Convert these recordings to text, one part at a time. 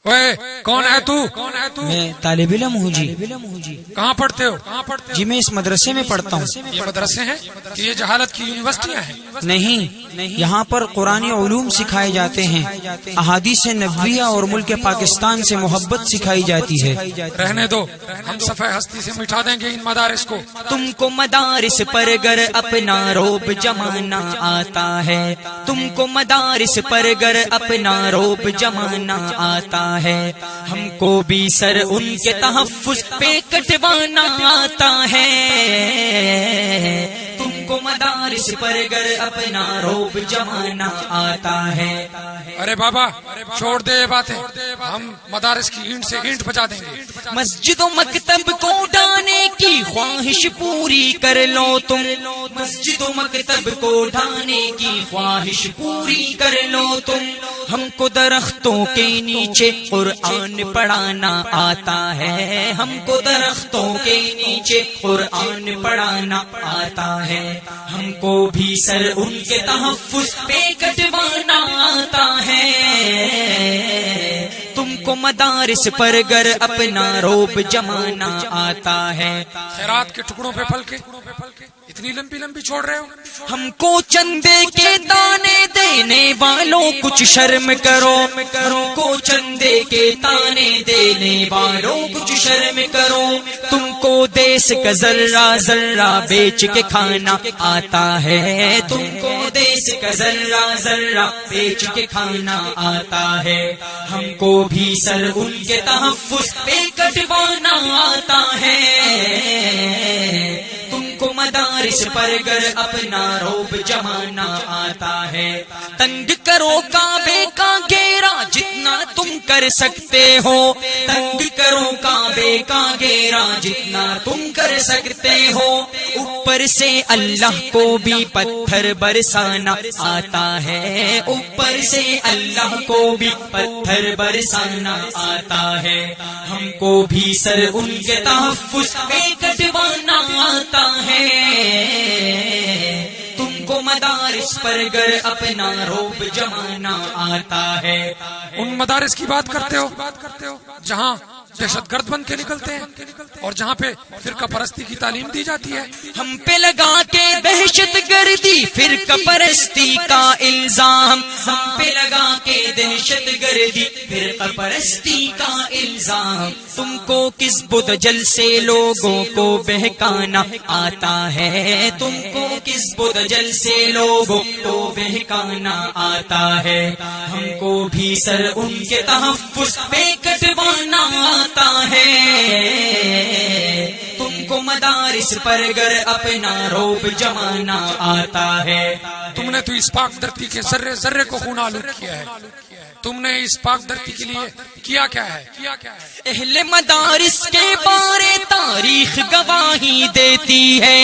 کون ہے تو؟ میں طالب علم ہوں جی۔ کہاں پڑھتے ہو؟ جی میں اس مدرسے میں پڑھتا ہوں۔ یہ مدرسے ہیں کہ یہ جہالت کی یونیورسٹیاں ہیں؟ نہیں، یہاں پر قرآنی علوم سکھائے جاتے ہیں، احادیث نبویہ اور ملک پاکستان سے محبت سکھائی جاتی ہے۔ رہنے دو، ہم صفحہ ہستی سے مٹا دیں گے ان مدارس کو۔ تم کو مدارس پر گر اپنا روب جمانا آتا ہے، تم کو مدارس پر گر اپنا روب جمانا آتا ہے، ہم کو بھی سر ان کے تحفظ پہ کٹوانا آتا ہے۔ تم کو مدارس پر گر اپنا روب جمانا آتا ہے۔ ارے بابا چھوڑ دے یہ باتیں، ہم مدارس کی اینٹ سے اینٹ بجا دیں گے۔ مسجد و مکتب کو ڈھانے کی خواہش پوری کر لو تم، مسجد و مکتب کو ڈھانے کی خواہش پوری کر لو تم، ہم کو درختوں کے نیچے قرآن پڑھانا آتا ہے، ہم کو درختوں کے نیچے قرآن پڑھانا آتا ہے، ہم کو بھی سر ان کے تحفظ پہ کٹوانا آتا ہے۔ تم کو مدارس پر گر اپنا روب جمانا آتا ہے۔ خیرات کے ٹکڑوں پہ پھل کے اتنی لمبی لمبی چھوڑ رہے ہو؟ ہم کو چندے کے دانے دینے والوں کچھ شرم کرو، ہم کو چندے کے دانے دینے والوں کچھ شرم کرو، تم کو دیس کا ذرہ ذرہ بیچ کے کھانا آتا ہے، تم کو دیس کا ذرہ ذرہ بیچ کے کھانا آتا ہے، ہم کو بھی سر ان کے تحفظ پہ کٹوانا آتا ہے۔ تم کو مدارس پر گر اپنا روب جمانا آتا ہے، تنگ کرو کعبے کا گھیرا جتنا تم کر سکتے ہو، تنگ کرو کعبے کا گھیرا جتنا تم کر سکتے ہو، اوپر سے اللہ کو بھی پتھر برسانا آتا ہے، اوپر سے اللہ کو بھی پتھر برسانا آتا ہے، ہم کو بھی سر ان کے تحفظ پہ کٹوانا آتا ہے۔ تم کو مدارس پر گر اپنا روب جمانا آتا ہے۔ ان مدارس کی بات کرتے ہو جہاں دہشت گرد بن کے نکلتے ہیں اور جہاں پہ فرقہ پرستی کی تعلیم دی جاتی ہے۔ ہم پہ لگا کے دہشت گردی فرقہ پرستی کا الزام، ہم پہ لگا کے دہشت گردی فرقہ پرستی کا الزام، تم کو کس بدجل سے لوگوں کو بہکانا آتا ہے، تم کو کس بدجل سے لوگوں کو بہکانا آتا ہے، ہم کو بھی سر ان کے تحفظ پہ کٹوانا آتا ہے۔ تم کو مدارس پر گر اپنا روب جمانا آتا ہے۔ تم نے تو اس پاک دھرتی کے ذرے ذرے کو خون آلود کیا ہے، تم نے اس پاک دھرتی کے لیے کیا کیا ہے؟ اہل مدارس کے بارے تاریخ گواہی دیتی ہے،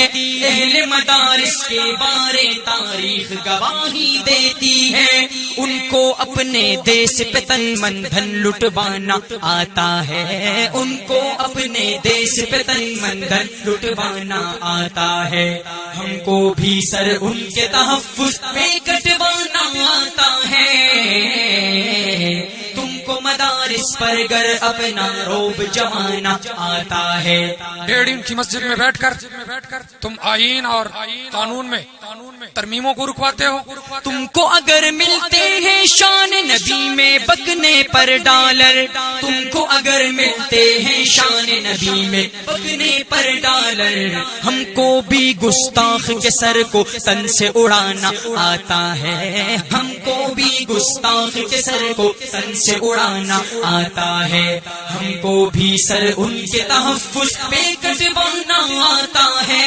اہل مدارس کے بارے تاریخ گواہی دیتی ہے، ان کو اپنے دیس پہ تن من دھن لٹوانا آتا ہے، ان کو اپنے دیس پہ تن من دھن لٹوانا آتا ہے، ہم کو بھی سر ان کے تحفظ پہ کٹوانا آتا ہے۔ تم کو مدارس پر گر اپنا روب جمانا آتا ہے۔ 1.5 کی مسجد میں بیٹھ کر تم آئین اور قانون میں ترمیموں کو رکواتے ہو۔ تم کو اگر ملتے ہیں شان نبی میں بکنے پر ڈالر، تم کو اگر ملتے ہیں شان نبی میں بکنے پر ڈالر، ہم کو بھی گستاخ کے سر کو تن سے اڑانا آتا ہے، ہم کو بھی گستاخ کے سر کو تن سے اڑانا آتا ہے، ہم کو بھی سر ان کے تحفظ پہ کٹوانا آتا ہے۔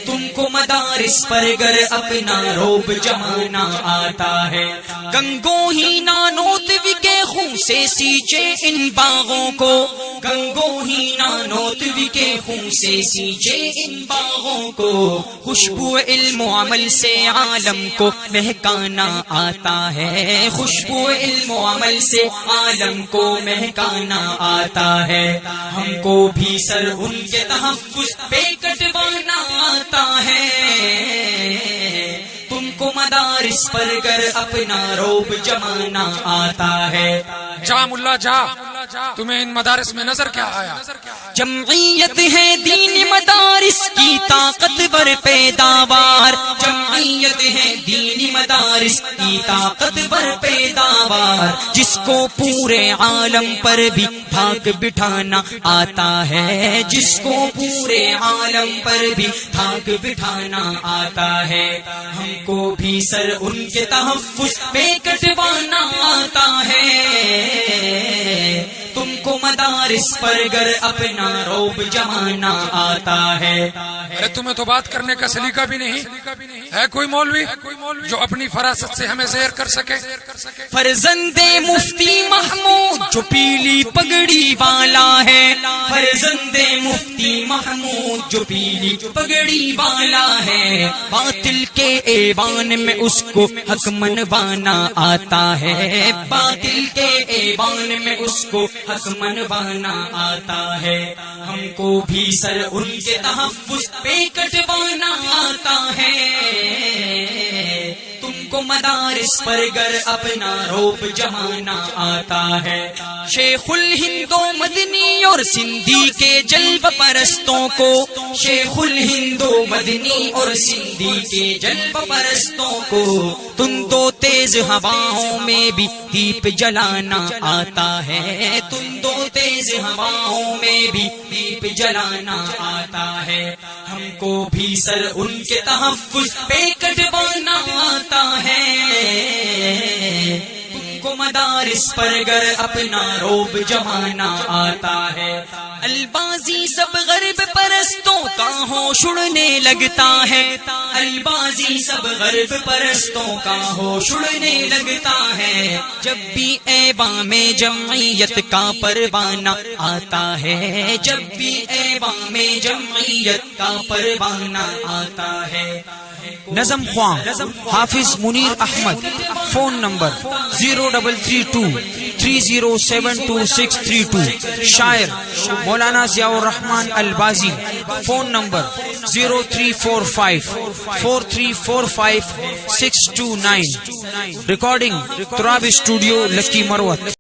تم کو مدارس پر گر اپنا روب جمانا آتا ہے، گنگو ہی نانوتوی کے خون سے سینچے ان باغوں کو، گنگو ہی نانوتوی کے خون سے سینچے ان باغوں کو، خوشبو علم و عمل سے عالم کو مہکانا آتا ہے، خوشبو علم و عمل سے عالم کو مہکانا آتا ہے، ہم کو بھی سر ان کے تحفظ پہ کٹوانا آتا ہے۔ تم کو مدارس پر گر اپنا روب جمانا آتا ہے. جا ملا جا، تمہیں ان مدارس میں نظر کیا آیا؟ جمعیت ہے دین مدارس کی طاقتور پیداوار. جمعیت ہے دین مدارس کی طاقتور پیداوار، جس کو پورے عالم پر بھی دھاک بٹھانا آتا ہے. جس کو پورے عالم پر بھی دھاک بٹھانا آتا ہے. ہم کو بھی سر ان کے تحفظ پہ کٹوانا آتا ہے. تم کو مدارس پر گر اپنا روب جمانا آتا ہے. ارے تمہیں تو بات کرنے کا سلیقہ بھی نہیں ہے. کوئی مولوی جو اپنی فراست سے ہمیں زیر کر سکے؟ فرزند مفتی محمود جو پیلی پگڑی والا ہے. فرزند مفتی محمود جو پیلی پگڑی والا ہے. باطل کے ایوان میں اس کو حق منوانا آتا ہے. باطل کے ایوان میں اس کو حق منوانا آتا ہے. ہم کو بھی سر ان کے تحفظ پہ کٹوانا آتا ہے. تم کو مدارس پر گر اپنا روب جمانا آتا ہے. شیخ الہند و مدنی اور سندھی کے جلب پرستوں کو، شیخ الہند و مدنی اور سندھی کے جلب پرستوں کو تند و تیز ہواؤں میں بھی دیپ جلانا آتا ہے. تند و تیز ہواؤں میں بھی دیپ جلانا آتا ہے. ہم کو بھی سر ان کے تحفظ پہ کٹوانا آتا ہے. تم کو مدارس پر گر اپنا روب جمانا آتا ہے. البازی سب غرب پرستوں کا ہوش اڑنے لگتا ہے. البازی سب غرب پرستوں کا ہوش اڑنے لگتا ہے. جب بھی ایوان میں جمعیت کا پروانہ آتا ہے. جب بھی ایوان میں جمعیت کا پروانہ آتا ہے. نظم خواں حافظ منیر احمد. Phone number 0332307262. شاعر Maulana Zia ur Rehman Albazi. Phone number 03454345 629. Recording Turab studio Lakki مروت.